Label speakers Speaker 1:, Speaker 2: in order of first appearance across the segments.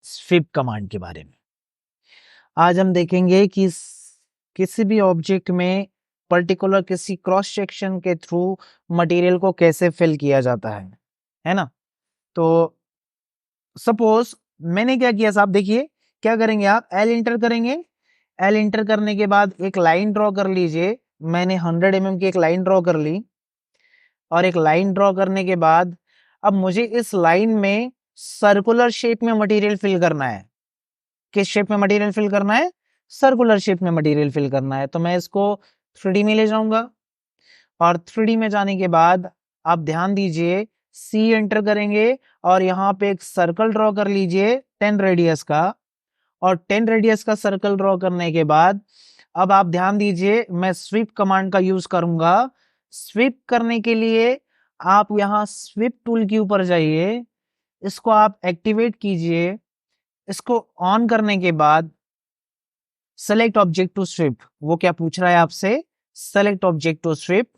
Speaker 1: SVEEP command के बारे में। आज हम देखेंगे कि किसी भी ऑब्जेक्ट में पर्टिकुलर किसी क्रॉस सेक्शन के थ्रू मटेरियल को कैसे फिल किया जाता है ना। तो सपोज मैंने क्या किया साहब, देखिए क्या करेंगे आप, एल इंटर करेंगे। एल इंटर करने के बाद एक लाइन ड्रॉ कर लीजिए। मैंने 100 mm की एक लाइन ड्रॉ कर ली, और एक लाइन ड्रॉ करने के बाद अब मुझे इस लाइन में सर्कुलर शेप में मटेरियल फिल करना है। किस शेप में मटेरियल फिल करना है? सर्कुलर शेप में मटेरियल फिल करना है। तो मैं इसको 3D में ले जाऊंगा, और 3D में जाने के बाद आप ध्यान दीजिए, सी एंटर करेंगे और यहाँ पे एक सर्कल ड्रॉ कर लीजिए 10 रेडियस का। और 10 रेडियस का सर्कल ड्रॉ करने के बाद अब आप ध्यान दीजिए, मैं स्वीप कमांड का यूज करूंगा। स्वीप करने के लिए आप यहाँ स्वीप टूल के ऊपर जाइए, इसको आप एक्टिवेट कीजिए। इसको ऑन करने के बाद सेलेक्ट ऑब्जेक्ट टू स्वीप, वो क्या पूछ रहा है आपसे? Select object to sweep.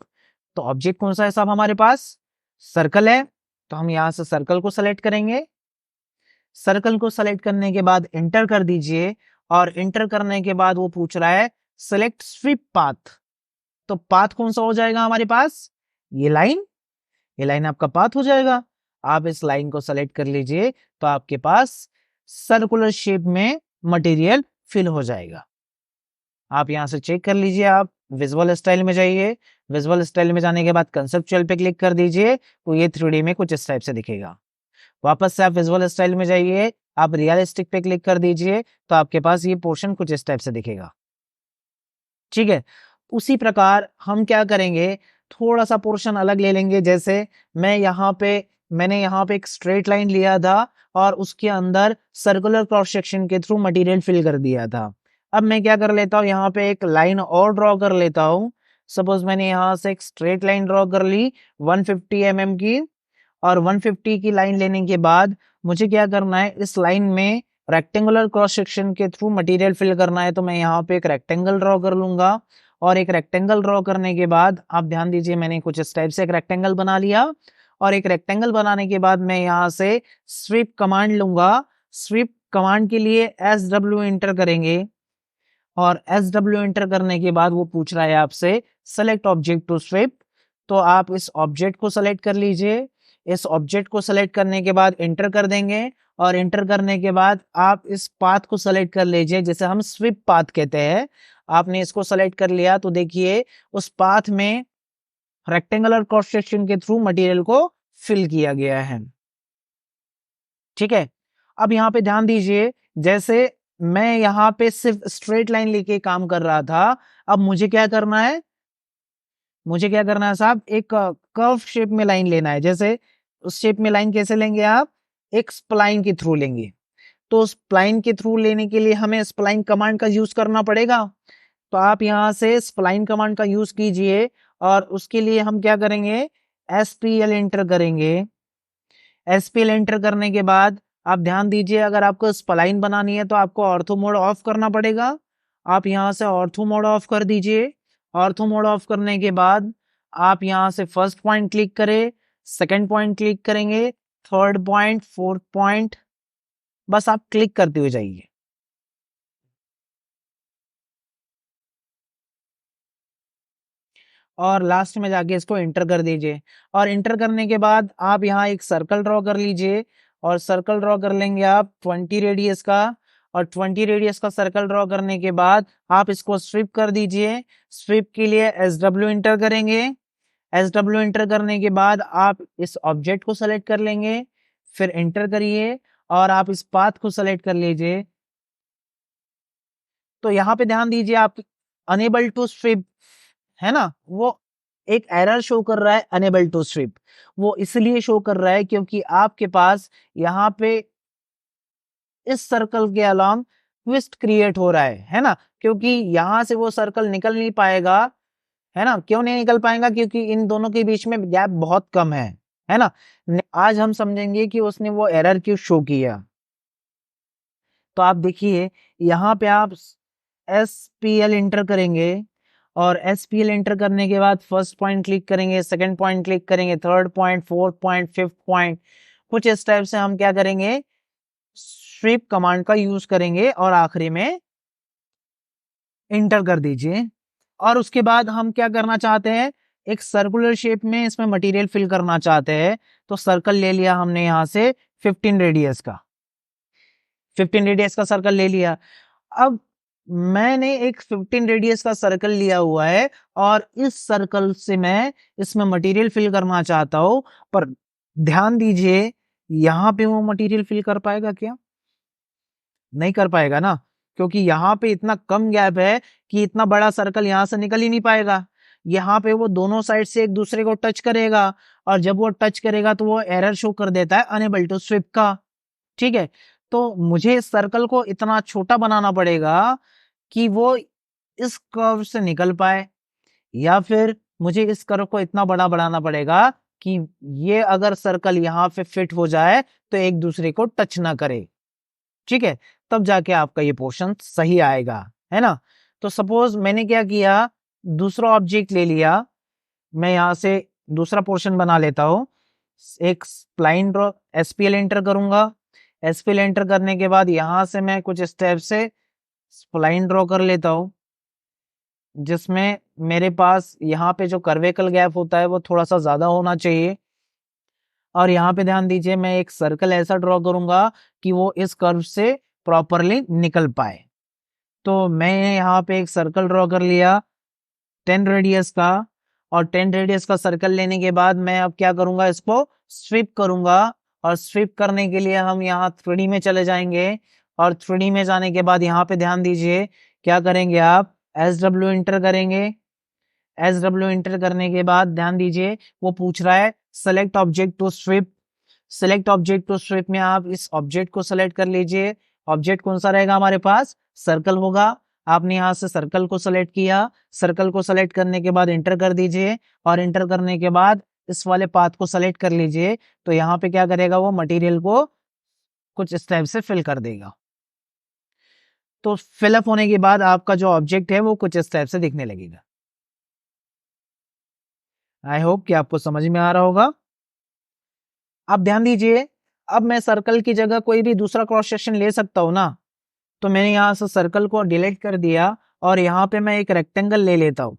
Speaker 1: तो ऑब्जेक्ट कौन सा है साहब हमारे पास? सर्कल है, तो हम यहां से सर्कल को सेलेक्ट करेंगे। सर्कल को सेलेक्ट करने के बाद एंटर कर दीजिए, और एंटर करने के बाद वो पूछ रहा है सेलेक्ट स्वीप पाथ। तो पाथ कौन सा हो जाएगा हमारे पास? ये लाइन आपका पाथ हो जाएगा। आप इस लाइन को सेलेक्ट कर लीजिए, तो आपके पास सर्कुलर शेप में मटेरियल फिल हो जाएगा। आप यहां से चेक कर लीजिए। आप विजुअल स्टाइल में जाइए, विजुअल स्टाइल में जाने के बाद कंसेप्चुअल पे क्लिक कर दीजिए, तो ये 3D में कुछ इस टाइप से दिखेगा। वापस से आप विजुअल स्टाइल में जाइए, आप रियलिस्टिक पे क्लिक कर दीजिए, तो आपके पास ये पोर्शन कुछ इस टाइप से दिखेगा। ठीक है, उसी प्रकार हम क्या करेंगे, थोड़ा सा पोर्शन अलग ले लेंगे। जैसे मैंने यहाँ पे एक स्ट्रेट लाइन लिया था, और उसके अंदर सर्कुलर क्रॉस सेक्शन के थ्रू मटेरियल फिल कर दिया था। अब मैं क्या कर लेता हूँ, यहाँ पे एक लाइन और ड्रॉ कर लेता हूँ। सपोज मैंने यहाँ से एक स्ट्रेट लाइन ड्रॉ कर ली 150 mm की, और 150 की लाइन लेने के बाद मुझे क्या करना है, इस लाइन में रेक्टेंगुलर क्रॉस सेक्शन के थ्रू मटेरियल फिल करना है। तो मैं यहाँ पे एक रेक्टेंगल ड्रॉ कर लूंगा, और एक रेक्टेंगल ड्रॉ करने के बाद आप ध्यान दीजिए, मैंने कुछ इस टाइप से एक रेक्टेंगल बना लिया। और एक रेक्टेंगल बनाने के बाद मैं यहाँ से स्वीप कमांड लूंगा। स्वीप कमांड के लिए SW एंटर करेंगे, और SW एंटर करने के बाद वो पूछ रहा है आपसे सेलेक्ट ऑब्जेक्ट टू स्वीप। तो आप इस ऑब्जेक्ट को सेलेक्ट कर लीजिए। इस ऑब्जेक्ट को सेलेक्ट करने के बाद एंटर कर देंगे, और एंटर करने के बाद आप इस पाथ को सेलेक्ट कर लीजिए, जिसे हम स्वीप पाथ कहते हैं। आपने इसको सेलेक्ट कर लिया, तो देखिए उस पाथ में रेक्टेंगुलर क्रॉस सेक्शन के थ्रू मटेरियल को फिल किया गया है। ठीक है, अब यहाँ पे ध्यान दीजिए, जैसे मैं यहाँ पे सिर्फ स्ट्रेट लाइन लेके काम कर रहा था, अब मुझे क्या करना है, साहब, एक कर्व शेप में लाइन लेना है। जैसे उस शेप में लाइन कैसे लेंगे आप? एक स्प्लाइन के थ्रू लेंगे। तो स्प्लाइन के थ्रू लेने के लिए हमें स्प्लाइन कमांड का यूज करना पड़ेगा। तो आप यहां से स्प्लाइन कमांड का यूज कीजिए, और उसके लिए हम क्या करेंगे, SPL एंटर करेंगे। SPL एंटर करने के बाद आप ध्यान दीजिए, अगर आपको स्प्लाइन बनानी है तो आपको ऑर्थो मोड ऑफ करना पड़ेगा। आप यहां से ऑर्थो मोड ऑफ कर दीजिए। ऑर्थो मोड ऑफ करने के बाद आप यहां से फर्स्ट पॉइंट क्लिक करें, सेकंड पॉइंट क्लिक करेंगे, थर्ड पॉइंट, फोर्थ पॉइंट, बस आप क्लिक करते हुए जाइए। और लास्ट में जाके इसको एंटर कर दीजिए। और एंटर करने के बाद आप यहाँ एक सर्कल ड्रॉ कर लीजिए, और सर्कल ड्रॉ कर लेंगे आप 20 रेडियस का। और 20 रेडियस का सर्कल ड्रॉ करने के बाद आप इसको स्वीप कर दीजिए। स्वीप के लिए SW एंटर करेंगे। SW एंटर करने के बाद आप इस ऑब्जेक्ट को सेलेक्ट कर लेंगे, फिर एंटर करिए, और आप इस पाथ को सेलेक्ट कर लीजिए। तो यहाँ पे ध्यान दीजिए, आप अनेबल टू स्वीप है ना, वो एक एरर शो कर रहा है, अनेबल टू स्वीप। वो इसलिए शो कर रहा है क्योंकि आपके पास यहाँ पे इस सर्कल के अलोंग ट्विस्ट क्रिएट हो रहा है ना, क्योंकि यहां से वो सर्कल निकल नहीं पाएगा, है ना। क्यों नहीं निकल पाएगा? क्योंकि इन दोनों के बीच में गैप बहुत कम है ना। आज हम समझेंगे कि उसने वो एरर क्यों शो किया। तो आप देखिए, यहाँ पे आप SPL एंटर करेंगे, और SPL एंटर करने के बाद फर्स्ट पॉइंट क्लिक करेंगे, सेकंड पॉइंट क्लिक करेंगे, third point, fourth point, fifth point, कुछ इस टाइप से हम क्या करेंगे, स्वीप कमांड का यूज करेंगे और आखिरी में इंटर कर दीजिए। और उसके बाद हम क्या करना चाहते हैं, एक सर्कुलर शेप में इसमें मटेरियल फिल करना चाहते हैं। तो सर्कल ले लिया हमने यहां से 15 रेडियस का, 15 रेडियस का सर्कल ले लिया। अब मैंने एक 15 रेडियस का सर्कल लिया हुआ है और इस सर्कल से मैं इसमें मटेरियल फिल करना चाहता हूं, पर ध्यान दीजिए यहां पे वो मटेरियल फिल कर पाएगा क्या? नहीं कर पाएगा ना, क्योंकि यहाँ पे इतना कम गैप है कि इतना बड़ा सर्कल यहाँ से निकल ही नहीं पाएगा। यहाँ पे वो दोनों साइड से एक दूसरे को टच करेगा और जब वो टच करेगा तो वो एरर शो कर देता है अनेबल टू स्वीप का। ठीक है, तो मुझे इस सर्कल को इतना छोटा बनाना पड़ेगा कि वो इस कर्व से निकल पाए, या फिर मुझे इस कर्व को इतना बड़ा बनाना पड़ेगा कि ये अगर सर्कल यहाँ पे फिट हो जाए तो एक दूसरे को टच ना करे। ठीक है, तब जाके आपका ये पोर्शन सही आएगा, है ना। तो सपोज मैंने क्या किया, दूसरा ऑब्जेक्ट ले लिया, मैं यहां से दूसरा पोर्शन बना लेता हूं। एक स्प्लाइन ड्रॉ एसपीएल एंटर करूंगा। एसपीएल एंटर करने के बाद यहां से मैं कुछ स्टेप से स्प्लाइन ड्रॉ कर लेता हूं, जिसमें मेरे पास यहाँ पे जो कर्वेकल गैप होता है वो थोड़ा सा ज्यादा होना चाहिए। और यहाँ पे ध्यान दीजिए मैं एक सर्कल ऐसा ड्रॉ करूंगा कि वो इस कर्व से प्रॉपरली निकल पाए। तो मैं यहाँ पे एक सर्कल ड्रॉ कर लिया 10 रेडियस का, और 10 रेडियस का सर्कल लेने के बाद मैं अब क्या करूंगा, इसको स्वीप करूंगा। और स्वीप करने के लिए हम यहाँ 3D में चले जाएंगे, और 3D में जाने के बाद यहाँ पे ध्यान दीजिए क्या करेंगे आप, SW इंटर करेंगे। SW इंटर करने के बाद ध्यान दीजिए वो पूछ रहा है select object to sweep. Select object to sweep में आप इस ऑब्जेक्ट को सेलेक्ट कर लीजिए। ऑब्जेक्ट कौन सा रहेगा हमारे पास, सर्कल होगा। आपने यहां से सर्कल को सेलेक्ट किया, सर्कल को सेलेक्ट करने के बाद इंटर कर दीजिए, और इंटर करने के बाद इस वाले पाथ को सेलेक्ट कर लीजिए। तो यहाँ पे क्या करेगा, वो मटेरियल को कुछ स्टेप से फिल कर देगा। तो फिलअप होने के बाद आपका जो ऑब्जेक्ट है वो कुछ स्टेप से दिखने लगेगा। आई होप कि आपको समझ में आ रहा होगा। अब ध्यान दीजिए, अब मैं सर्कल की जगह कोई भी दूसरा क्रॉस सेक्शन ले सकता हूं ना। तो मैंने यहां से सर्कल को डिलीट कर दिया और यहाँ पे मैं एक रेक्टेंगल ले लेता हूँ।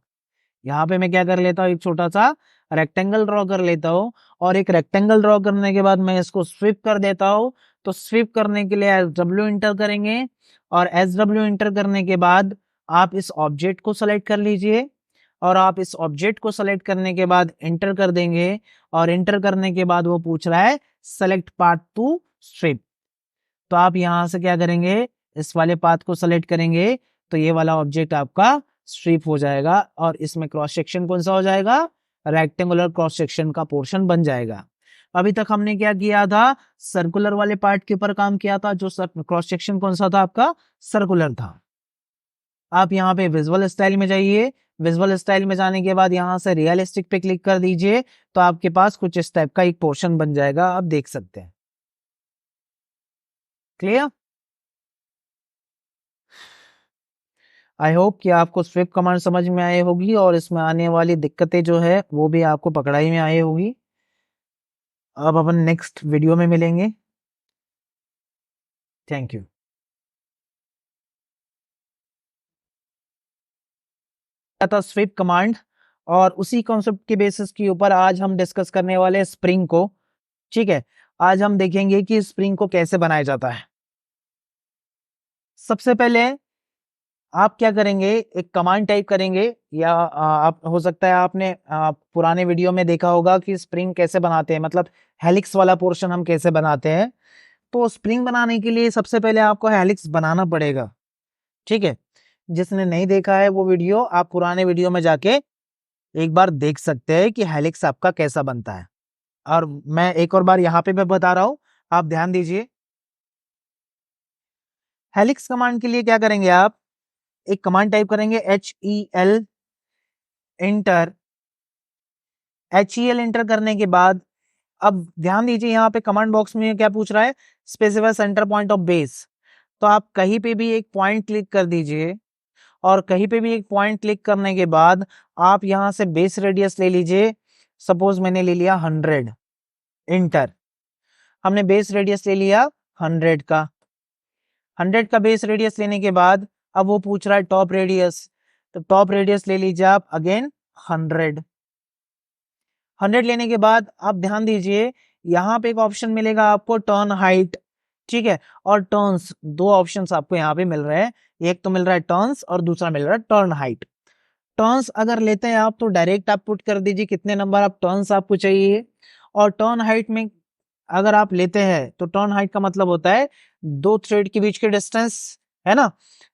Speaker 1: यहाँ पे मैं क्या कर लेता हूँ, एक छोटा सा रेक्टेंगल ड्रॉ कर लेता हूँ। और एक रेक्टेंगल ड्रॉ करने के बाद मैं इसको स्वीप कर देता हूँ। तो स्वीप करने के लिए SW इंटर करेंगे, और SW इंटर करने के बाद आप इस ऑब्जेक्ट को सेलेक्ट कर लीजिए, और आप इस ऑब्जेक्ट को सेलेक्ट करने के बाद इंटर कर देंगे। और इंटर करने के बाद वो पूछ रहा है सेलेक्ट पार्ट टू स्वीप। तो आप यहां से क्या करेंगे, इस वाले पाथ को सेलेक्ट करेंगे, तो ये वाला ऑब्जेक्ट आपका स्वीप हो जाएगा और इसमें क्रॉस सेक्शन कौन सा हो जाएगा, रेक्टेंगुलर क्रॉस सेक्शन का पोर्शन बन जाएगा। अभी तक हमने क्या किया था, सर्कुलर वाले पार्ट के ऊपर काम किया था, जो क्रॉस सेक्शन कौन सा था आपका, सर्कुलर था। आप यहाँ पे विजुअल स्टाइल में जाइए। विजुअल स्टाइल में जाने के बाद यहाँ से रियलिस्टिक पे क्लिक कर दीजिए, तो आपके पास कुछ इस टाइप का एक पोर्शन बन जाएगा, आप देख सकते हैं। क्लियर? आई होप कि आपको स्विफ्ट कमांड समझ में आई होगी और इसमें आने वाली दिक्कतें जो है वो भी आपको पकड़ाई में आई होगी। अब अपन नेक्स्ट वीडियो में मिलेंगे। Thank you. था स्विफ्ट कमांड, और उसी कॉन्सेप्ट के बेसिस के ऊपर आज हम डिस्कस करने वाले स्प्रिंग को। ठीक है, आज हम देखेंगे कि स्प्रिंग को कैसे बनाया जाता है। सबसे पहले आप क्या करेंगे, एक कमांड टाइप करेंगे, या आप हो सकता है आपने पुराने वीडियो में देखा होगा कि स्प्रिंग कैसे बनाते हैं, मतलब हेलिक्स वाला पोर्शन हम कैसे बनाते हैं। तो स्प्रिंग बनाने के लिए सबसे पहले आपको हेलिक्स बनाना पड़ेगा। ठीक है, जिसने नहीं देखा है वो वीडियो आप पुराने वीडियो में जाके एक बार देख सकते हैं कि हेलिक्स आपका कैसा बनता है। और मैं एक और बार यहाँ पे मैं बता रहा हूं, आप ध्यान दीजिए। हेलिक्स कमांड के लिए क्या करेंगे, आप एक कमांड टाइप करेंगे HEL इंटर। HEL इंटर करने के बाद अब ध्यान दीजिए यहाँ पे कमांड बॉक्स में क्या पूछ रहा है, specify centre point of base. तो आप कहीं पे भी एक पॉइंट क्लिक कर दीजिए, और कहीं पे भी एक पॉइंट क्लिक करने के बाद आप यहां से बेस रेडियस ले लीजिए। सपोज मैंने ले लिया 100, इंटर। हमने बेस रेडियस ले लिया 100 का। 100 का बेस रेडियस लेने के बाद अब वो पूछ रहा है टॉप रेडियस, तो टॉप रेडियस ले लीजिए आप अगेन 100। 100 लेने के बाद आप ध्यान दीजिए यहाँ पे एक ऑप्शन मिलेगा आपको टर्न हाइट, ठीक है, और टर्न्स, दो ऑप्शंस आपको यहाँ पे मिल रहे हैं, एक तो मिल रहा है टर्न्स और दूसरा मिल रहा है टर्न हाइट। टर्न्स अगर लेते हैं आप तो डायरेक्ट आप पुट कर दीजिए कितने नंबर आप टर्न्स आपको चाहिए, और टर्न हाइट में अगर आप लेते हैं तो टर्न हाइट का मतलब होता है दो थ्रेड के बीच के डिस्टेंस, है ना,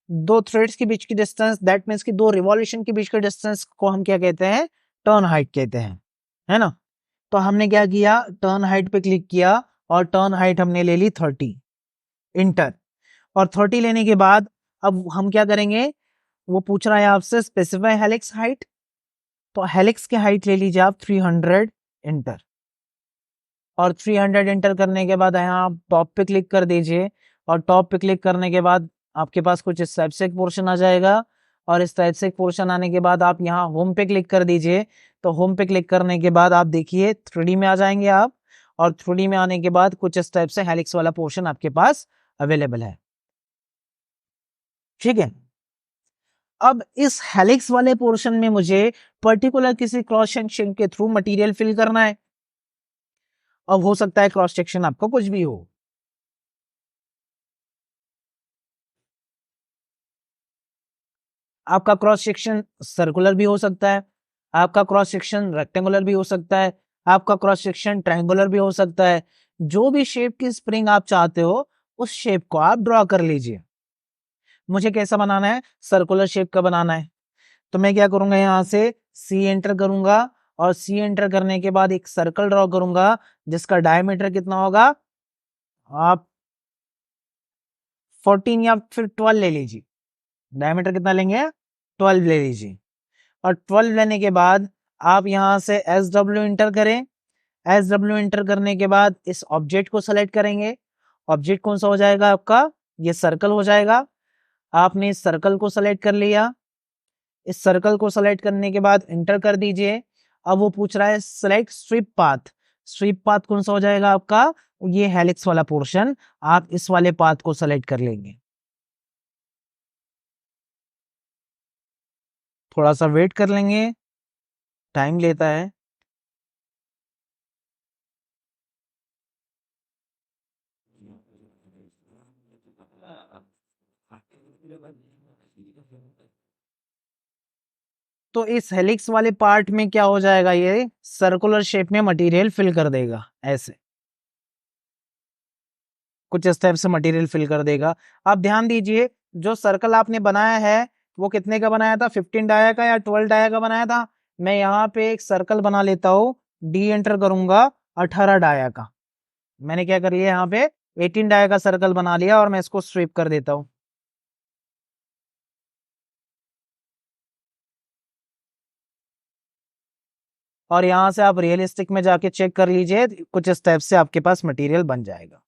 Speaker 1: दो थ्रेड्स के बीच की डिस्टेंस, दैट मीन्स कि दो रिवॉल्यूशन के बीच के डिस्टेंस को हम क्या कहते हैं, टर्न हाइट कहते हैं, है ना। तो हमने क्या किया, टर्न हाइट पे क्लिक किया और टर्न हाइट हमने ले ली 30, इंटर। और 30 लेने के बाद अब हम क्या करेंगे, वो पूछ रहा है आपसे स्पेसिफाई हेलिक्स हाइट, तो हेलिक्स की हाइट ले लीजिए आप 300, इंटर। और 300 इंटर करने के बाद यहाँ आप टॉप पे क्लिक कर दीजिए, और टॉप पे क्लिक करने के बाद आपके पास कुछ इस टाइप से एक पोर्शन आ जाएगा, और इस टाइप से एक पोर्शन आने के बाद आप यहाँ होम पे क्लिक कर दीजिए। तो होम पे क्लिक करने के बाद आप देखिए 3D में आ जाएंगे आप, और 3D में आने के बाद कुछ इस टाइप से हेलिक्स वाला पोर्शन आपके पास अवेलेबल है, ठीक है। अब इस हेलिक्स वाले पोर्शन में मुझे पर्टिकुलर किसी क्रॉस सेक्शन के थ्रू मटेरियल फिल करना है। अब हो सकता है क्रॉस सेक्शन आपका कुछ भी हो, आपका क्रॉस सेक्शन सर्कुलर भी हो सकता है, आपका क्रॉस सेक्शन रेक्टेंगुलर भी हो सकता है, आपका क्रॉस सेक्शन ट्रायंगुलर भी हो सकता है। जो भी शेप की स्प्रिंग आप चाहते हो उस शेप को आप ड्रॉ कर लीजिए। मुझे कैसा बनाना है, सर्कुलर शेप का बनाना है, तो मैं क्या करूंगा, यहां से सी एंटर करूंगा, और सी एंटर करने के बाद एक सर्कल ड्रॉ करूंगा जिसका डायमीटर कितना होगा, आप 14 या फिर 12 ले लीजिए। डायमीटर कितना लेंगे, 12 ले लीजिए। और 12 लेने के बाद आप यहां से एस डब्ल्यू इंटर करें। एस डब्ल्यू इंटर करने के बाद इस ऑब्जेक्ट को सेलेक्ट करेंगे। ऑब्जेक्ट कौन सा हो जाएगा आपका, ये सर्कल हो जाएगा। आपने इस सर्कल को सेलेक्ट कर लिया। इस सर्कल को सेलेक्ट करने के बाद इंटर कर दीजिए। अब वो पूछ रहा है select strip path. Strip path कौन सा हो जाएगा आपका, ये हेलिक्स वाला पोर्शन, आप इस वाले पाथ को सेलेक्ट कर लेंगे। थोड़ा सा वेट कर लेंगे, टाइम लेता है। तो इस हेलिक्स वाले पार्ट में क्या हो जाएगा, ये सर्कुलर शेप में मटेरियल फिल कर देगा, ऐसे कुछ इस टाइप से मटेरियल फिल कर देगा। आप ध्यान दीजिए जो सर्कल आपने बनाया है वो कितने का बनाया था, 15 डाया का या 12 डाया का बनाया था। मैं यहाँ पे एक सर्कल बना लेता हूँ, डी एंटर करूंगा, 18 डाया का। मैंने क्या कर लिया, यहाँ पे 18 डाया का सर्कल बना लिया, और मैं इसको स्वीप कर देता हूँ। और यहाँ से आप रियलिस्टिक में जाके चेक कर लीजिए, कुछ इस टाइप से आपके पास मटेरियल बन जाएगा,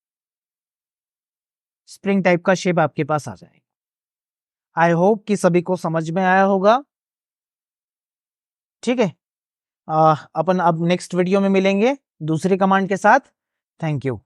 Speaker 1: स्प्रिंग टाइप का शेप आपके पास आ जाएगा। आई होप कि सभी को समझ में आया होगा, ठीक है। अपन अब नेक्स्ट वीडियो में मिलेंगे दूसरी कमांड के साथ। Thank you.